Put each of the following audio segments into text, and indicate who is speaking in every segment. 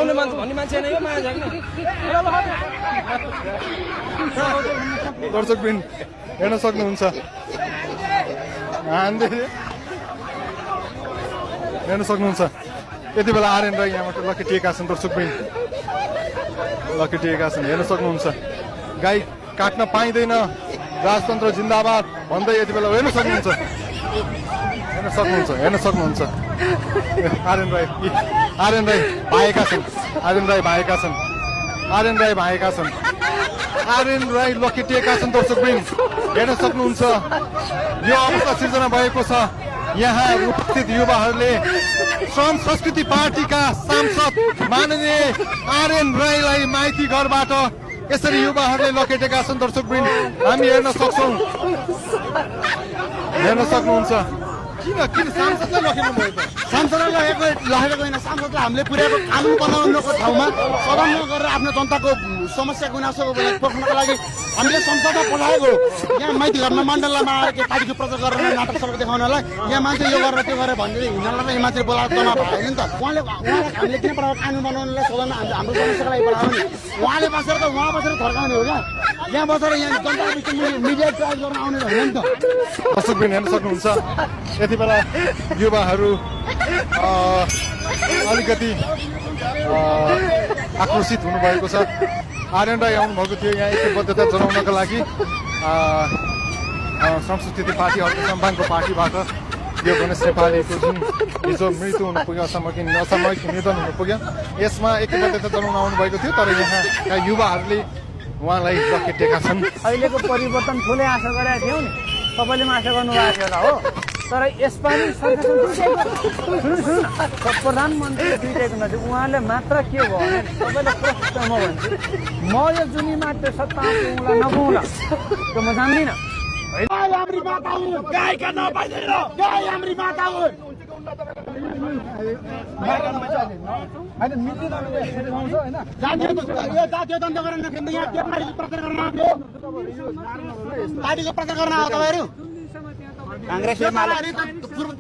Speaker 1: पाउने मान्छे भन्ने मान्छे नै हो माया जाग्ने
Speaker 2: दर्शकबिन हेर्न सक्नुहुन्छ हेर्न सक्नुहुन्छ यति बेला आर्यन राई यहाँबाट लखेटिएका छन् दर्शकबिन लखेटिएका छन् हेर्न सक्नुहुन्छ गाई काट्न पाइँदैन राजतन्त्र जिन्दाबाद भन्दै यति बेला हेर्न सक्नुहुन्छ आर्यन राई भाएका छन् आर्यन राई लखेटिएका छन् दर्शकबिन हेर्न सक्नुहुन्छ यो अवस्था सिर्जना भएको छ यहाँ उपस्थित युवाहरूले श्रम संस्कृति पार्टीका सांसद माननीय आर्यन राईलाई माइती घरबाट यसरी युवाहरूले लखेटेका छन् दर्शकबिन हामी हेर्न सक्नुहुन्छ किन सांसदलाई लखेट्नु भयो त
Speaker 3: सांसदलाई लखेटेको होइन सांसदलाई हामीले पुर्याएको कानुन बनाउनुको ठाउँमा सदनमा गरेर आफ्नो जनताको समस्या गुनासोको पोख्नको लागि हामीले संसदमा पठाएको यहाँ माइती घरमा मण्डलमा आएर के पार्टीको प्रचार गरेर नाटक सबै देखाउनलाई यहाँ मान्छे यो गरेर त्यो गरेर भन्दै हिँड्नलाई यो मान्छे बोलाएको तनाव भयो नि त उहाँले हामीले किन पठाएको कानुन बनाउनलाई सदनमा हाम्रो समस्याको लागि पठाउने उहाँले बसेर त उहाँ बसेर थर्काउने हो क्या यहाँ बसेर यहाँ जनताको बिचमा मिडिया ट्राई गर्न आउने होइन नि त
Speaker 2: दर्शकबिन हेर्न सक्नुहुन्छ यति बेला युवाहरू अलिकति आक्रोशित हुनुभएको छ आर्यन राई आउनुभएको थियो यहाँ एकबद्धता जनाउनका लागि श्रम संस्कृति पार्टी अर्को सम्मानको पार्टीबाट यो गणेश नेपालीको जुन हिजो मृत्यु हुनु पुग्यो असामयिक निधन हुनु पुग्यो यसमा एकबद्धता जनाउन आउनुभएको थियो तर यहाँका युवाहरूले उहाँलाई लखेटेका छन्
Speaker 4: अहिलेको परिवर्तन ठुलै आशा गरेका थियौँ नि सबैले पनि आशा गर्नुभएको थियो होला हो तर यसपालि सरकार प्रधानमन्त्री दुइटैको नजिक उहाँले मात्र के भयो भने सबैले प्रश्न म भन्छु म यो जुनीमा त्यो सत्ता आउँला नपाउँला त्यो म जान्दिनँ
Speaker 3: पार्टीको प्रचार गर्न आएको तपाईँहरू कांग्रेसले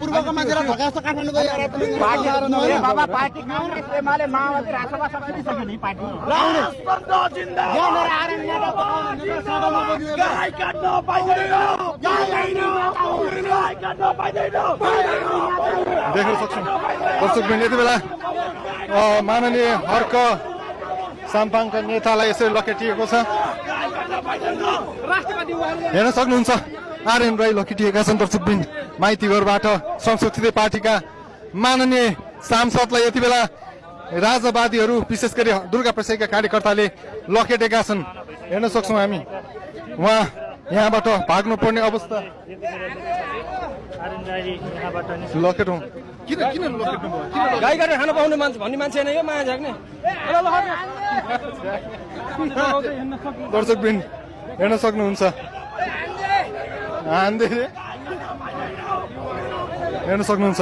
Speaker 3: पूर्वको मान्छेलाई धकाजस्तो काठमाडौँ गयो बाबा पार्टी कांग्रेसले माले माओवादी राष्ट्रवा सक्छ नि पार्टी
Speaker 2: देख्न सक्छौँ दर्शकबिन यति बेला माननीय हर्क साम्पाङका नेतालाई यसरी लखेटिएको छ हेर्न सक्नुहुन्छ आर्यन राई लखेटिएका छन् दर्शकबिन माइती घरबाट श्रम संस्कृति पार्टीका माननीय सांसदलाई यति बेला राजवादीहरू विशेष गरी दुर्गा प्रसाईका कार्यकर्ताले लखेटेका छन् हेर्न सक्छौँ हामी उहाँ यहाँबाट भाग्नु पर्ने अवस्था लखेटौँ किन लखेट्नु भयो
Speaker 1: गाई काटेर खान पाउने मान्छे भन्ने मान्छे नै हो माया जाग्ने
Speaker 2: दर्शकबिन हेर्न सक्नुहुन्छ हेर्न सक्नुहुन्छ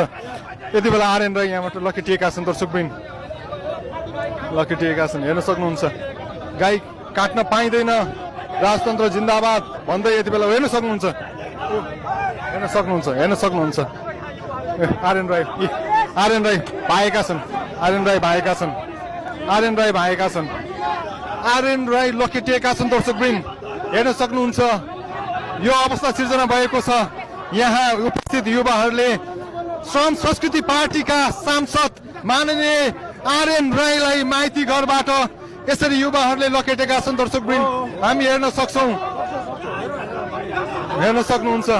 Speaker 2: यति बेला आर्यन राई यहाँबाट लखेटिएका छन् दर्शकबिन हेर्न सक्नुहुन्छ गाई काट्न पाइँदैन राजतन्त्र जिन्दाबाद भन्दै यति बेला हेर्न सक्नुहुन्छ आर्यन राई भाएका छन् आर्यन राई लखेटिएका छन् दर्शकबिन हेर्न सक्नुहुन्छ यो अवस्था सिर्जना भएको छ यहाँ उपस्थित युवाहरूले श्रम संस्कृति पार्टीका सांसद माननीय आर्यन राईलाई माइती घरबाट यसरी युवाहरूले लखेटेका छन् दर्शकबिन हामी हेर्न सक्नुहुन्छ